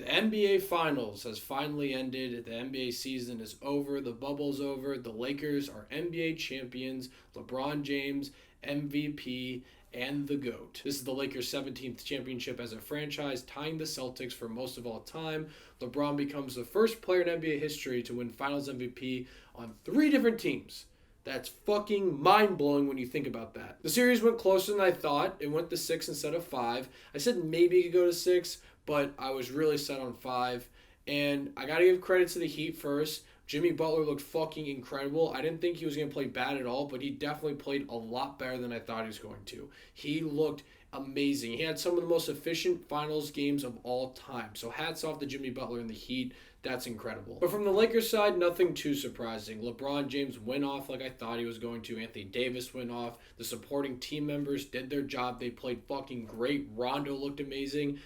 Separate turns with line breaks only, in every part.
The NBA Finals has finally ended. The NBA season is over. The bubble's over. The Lakers are NBA champions. LeBron James, MVP, and the GOAT. This is the Lakers' 17th championship as a franchise, tying the Celtics for most of all time. LeBron becomes the first player in NBA history to win Finals MVP on 3 different teams. That's fucking mind-blowing when you think about that. The series went closer than I thought. It went to 6 instead of 5. I said maybe it could go to 6, but I was really set on 5. And I got to give credit to the Heat first. Jimmy Butler looked fucking incredible. I didn't think he was going to play bad at all, but he definitely played a lot better than I thought he was going to. He looked amazing. He had some of the most efficient finals games of all time. So hats off to Jimmy Butler and the Heat. That's incredible. But from the Lakers side, nothing too surprising. LeBron James went off like I thought he was going to. Anthony Davis went off. The supporting team members did their job. They played fucking great. Rondo looked amazing.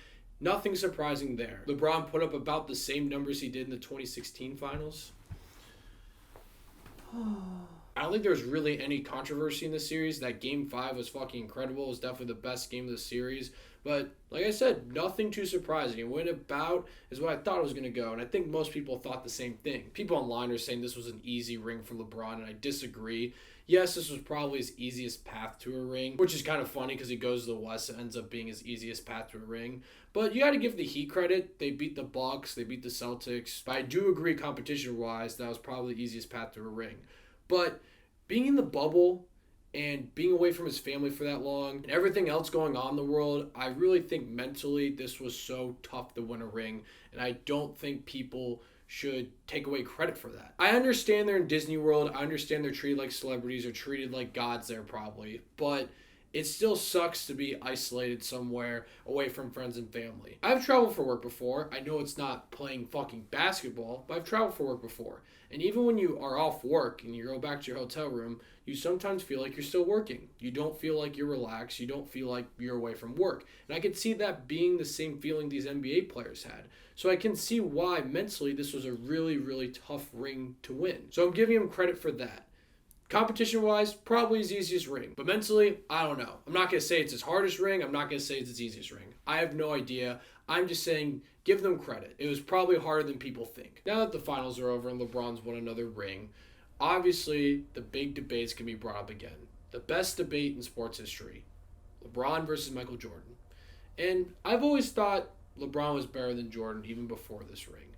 Nothing surprising there. LeBron put up about the same numbers he did in the 2016 finals. I don't think there's really any controversy in the series. That Game 5 was fucking incredible. It was definitely the best game of the series. But like I said, nothing too surprising. It went about is what I thought it was going to go. And I think most people thought the same thing. People online are saying this was an easy ring for LeBron, and I disagree. Yes, this was probably his easiest path to a ring, which is kind of funny because he goes to the West and ends up being his easiest path to a ring. But you got to give the Heat credit. They beat the Bucks. They beat the Celtics. But I do agree competition-wise that was probably the easiest path to a ring. But being in the bubble and being away from his family for that long and everything else going on in the world, I really think mentally this was so tough to win a ring. And I don't think people should take away credit for that. I understand they're in Disney World. I understand they're treated like celebrities or treated like gods there probably. But it still sucks to be isolated somewhere away from friends and family. I've traveled for work before. I know it's not playing fucking basketball, but I've traveled for work before. And even when you are off work and you go back to your hotel room, you sometimes feel like you're still working. You don't feel like you're relaxed. You don't feel like you're away from work. And I could see that being the same feeling these NBA players had. So I can see why mentally this was a really, really tough ring to win. So I'm giving him credit for that. Competition-wise, probably his easiest ring. But mentally, I don't know. I'm not going to say it's his hardest ring. I'm not going to say it's his easiest ring. I have no idea. I'm just saying, give them credit. It was probably harder than people think. Now that the finals are over and LeBron's won another ring, obviously the big debates can be brought up again. The best debate in sports history. LeBron versus Michael Jordan. And I've always thought LeBron was better than Jordan even before this ring.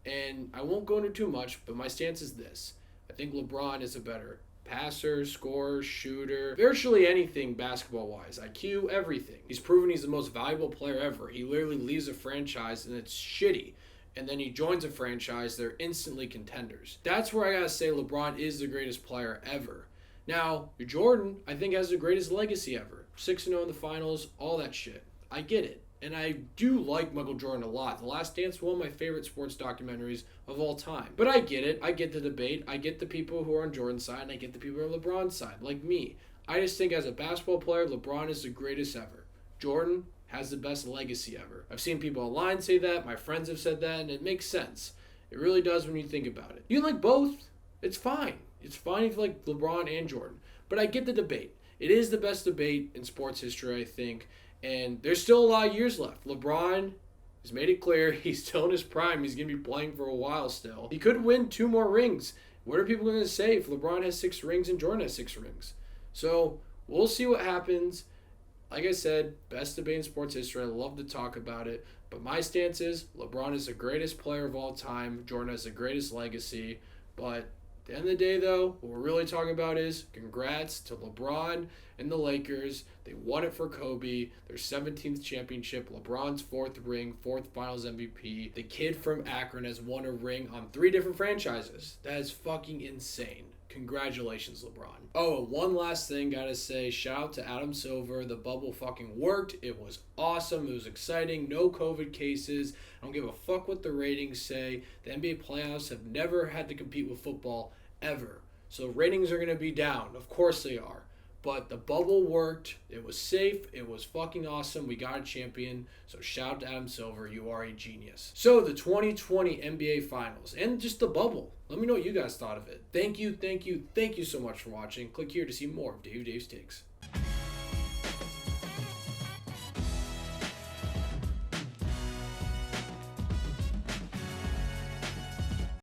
And I won't go into too much, but my stance is this. I think LeBron is a better passer, scorer, shooter, virtually anything basketball-wise. IQ, everything. He's proven he's the most valuable player ever. He literally leaves a franchise and it's shitty. And then he joins a franchise, they're instantly contenders. That's where I gotta say LeBron is the greatest player ever. Now, Jordan, I think, has the greatest legacy ever. 6-0 in the finals, all that shit. I get it. And I do like Michael Jordan a lot. The Last Dance is one of my favorite sports documentaries of all time. But I get it. I get the debate. I get the people who are on Jordan's side, and I get the people who are on LeBron's side, like me. I just think as a basketball player, LeBron is the greatest ever. Jordan has the best legacy ever. I've seen people online say that. My friends have said that, and it makes sense. It really does when you think about it. You can like both. It's fine. It's fine if you like LeBron and Jordan. But I get the debate. It is the best debate in sports history, I think. And there's still a lot of years left. LeBron has made it clear he's still in his prime. He's going to be playing for a while still. He could win 2 more rings. What are people going to say if LeBron has 6 rings and Jordan has 6 rings? So we'll see what happens. Like I said, best debate in sports history. I love to talk about it. But my stance is LeBron is the greatest player of all time. Jordan has the greatest legacy. But at the end of the day, though, what we're really talking about is congrats to LeBron and the Lakers. They won it for Kobe, their 17th championship, LeBron's 4th ring, 4th Finals MVP. The kid from Akron has won a ring on 3 different franchises. That is fucking insane. Congratulations, LeBron. Oh, one last thing, gotta say, shout out to Adam Silver. The bubble fucking worked. It was awesome. It was exciting. No COVID cases. I don't give a fuck what the ratings say. The NBA playoffs have never had to compete with football ever. So ratings are going to be down. Of course they are. But the bubble worked. It was safe. It was fucking awesome. We got a champion. So shout out to Adam Silver. You are a genius. So the 2020 NBA Finals and just the bubble. Let me know what you guys thought of it. Thank you so much for watching. Click here to see more of Dave's Takes.